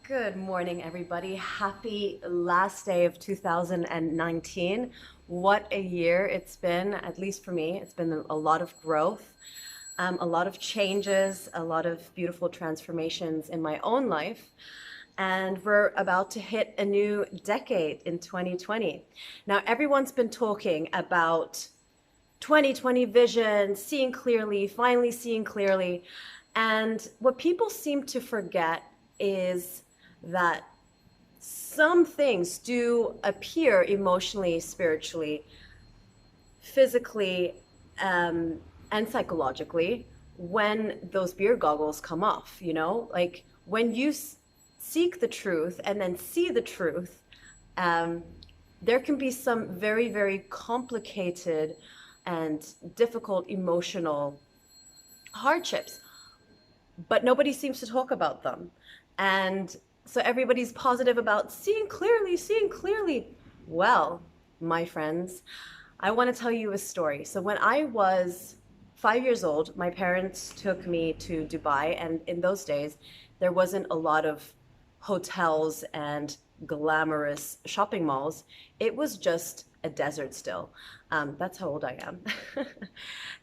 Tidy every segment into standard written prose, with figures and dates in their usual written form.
Good morning, everybody. Happy last day of 2019. What a year it's been, at least for me. It's been a lot of growth, a lot of changes, a lot of beautiful transformations in my own life. And we're about to hit a new decade in 2020. Now, everyone's been talking about 2020 vision, seeing clearly, finally seeing clearly. And what people seem to forget is that some things do appear emotionally, spiritually, physically, and psychologically when those beer goggles come off, Like when you seek the truth and then see the truth, um, there can be some very, very complicated and difficult emotional hardships, but nobody seems to talk about them. And so everybody's positive about seeing clearly, seeing clearly. Well, my friends, I want to tell you a story. So when I was 5 years old, my parents took me to Dubai, and in those days, there wasn't a lot of hotels and glamorous shopping malls. It was just a desert still. That's how old I am.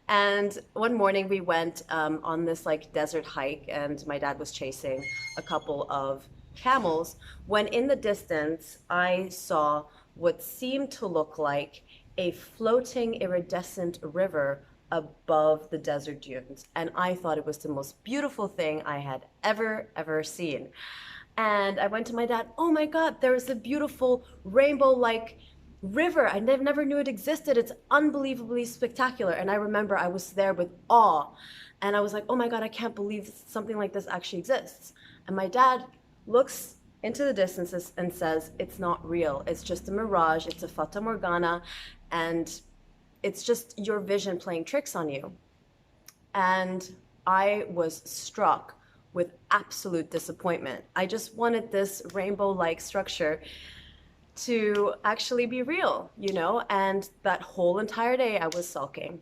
And one morning we went on this like desert hike, and my dad was chasing a couple of camels when in the distance I saw what seemed to look like a floating iridescent river above the desert dunes. And I thought it was the most beautiful thing I had ever seen. And I went to my dad, oh my God, there is a beautiful rainbow-like river. I never knew it existed. It's unbelievably spectacular. And I remember I was there with awe. And I was like, oh my God, I can't believe something like this actually exists. And my dad looks into the distances and says, it's not real. It's just a mirage. It's a fata morgana. And it's just your vision playing tricks on you. And I was struck with absolute disappointment. I just wanted this rainbow-like structure to actually be real, And that whole entire day I was sulking.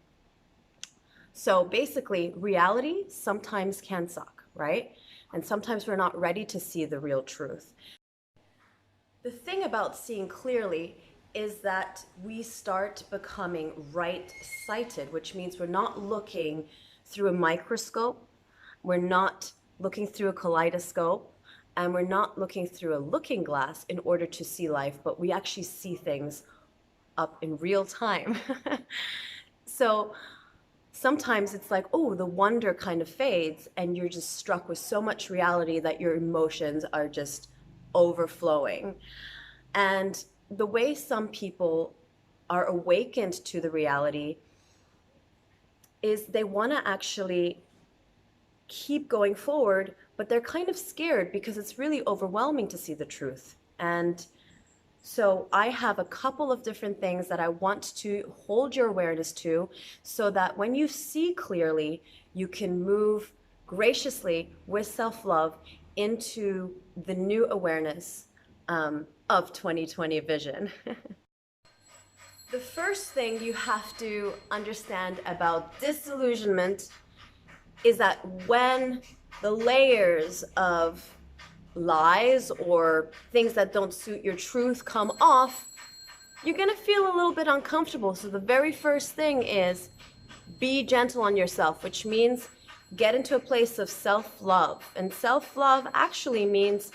So basically, reality sometimes can suck, right? And sometimes we're not ready to see the real truth. The thing about seeing clearly is that we start becoming right-sighted, which means we're not looking through a microscope, we're not looking through a kaleidoscope, and we're not looking through a looking glass in order to see life, but we actually see things up in real time. So sometimes it's like, oh, the wonder kind of fades, and you're just struck with so much reality that your emotions are just overflowing. And the way some people are awakened to the reality is they want to actually keep going forward, but they're kind of scared because it's really overwhelming to see the truth. And so I have a couple of different things that I want to hold your awareness to so that when you see clearly, you can move graciously with self-love into the new awareness of 2020 vision. The first thing you have to understand about disillusionment is that when the layers of lies or things that don't suit your truth come off, you're gonna feel a little bit uncomfortable. So the very first thing is be gentle on yourself, which means get into a place of self-love. And self-love actually means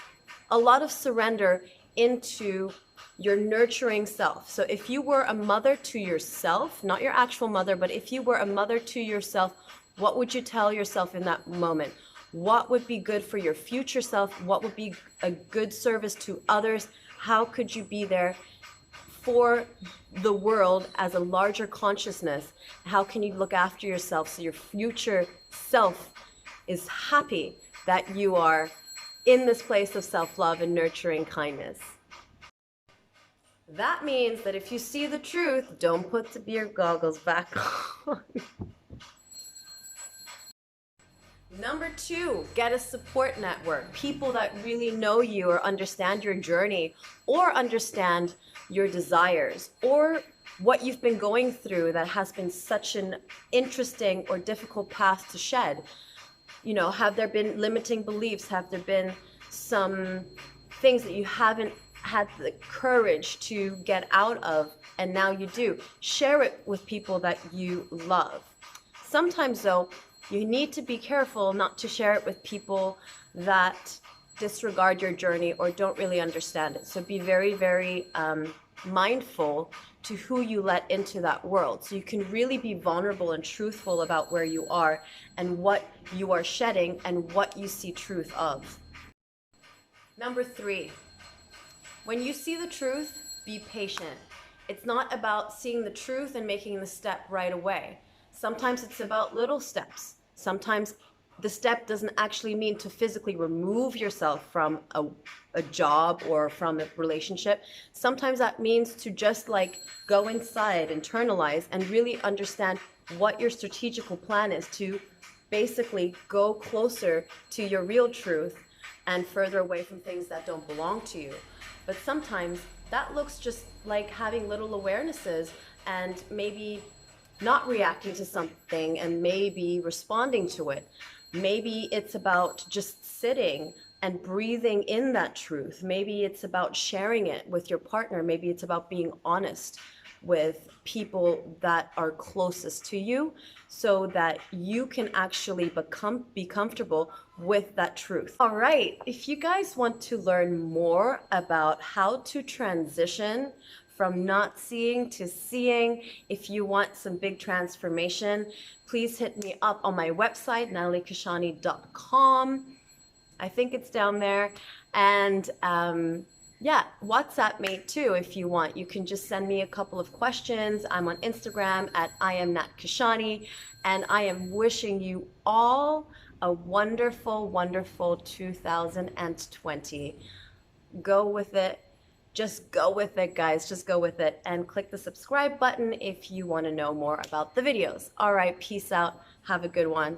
a lot of surrender into your nurturing self. So if you were a mother to yourself, not your actual mother, but if you were a mother to yourself, what would you tell yourself in that moment? What would be good for your future self? What would be a good service to others? How could you be there for the world as a larger consciousness? How can you look after yourself so your future self is happy that you are in this place of self-love and nurturing kindness? That means that if you see the truth, don't put the beer goggles back on. Number two, get a support network. People that really know you or understand your journey or understand your desires or what you've been going through that has been such an interesting or difficult path to shed. Have there been limiting beliefs? Have there been some things that you haven't had the courage to get out of, and now you do. Share it with people that you love. Sometimes, though, you need to be careful not to share it with people that disregard your journey or don't really understand it. So be very, very mindful to who you let into that world. So you can really be vulnerable and truthful about where you are and what you are shedding and what you see truth of. Number 3, when you see the truth, be patient. It's not about seeing the truth and making the step right away. Sometimes it's about little steps. Sometimes the step doesn't actually mean to physically remove yourself from a job or from a relationship. Sometimes that means to just like go inside, internalize, and really understand what your strategical plan is to basically go closer to your real truth and further away from things that don't belong to you. But sometimes that looks just like having little awarenesses and maybe not reacting to something and maybe responding to it. Maybe it's about just sitting and breathing in that truth. Maybe it's about sharing it with your partner. Maybe it's about being honest with people that are closest to you so that you can actually be comfortable with that truth. All right, if you guys want to learn more about how to transition from not seeing to seeing, if you want some big transformation, please hit me up on my website, nataliekashani.com. I think it's down there. And yeah, WhatsApp me too if you want. You can just send me a couple of questions. I'm on Instagram at @IamNatKashani, and I am wishing you all a wonderful, wonderful 2020. Go with it. Just go with it, guys. Just go with it. And click the subscribe button if you want to know more about the videos. All right, peace out. Have a good one.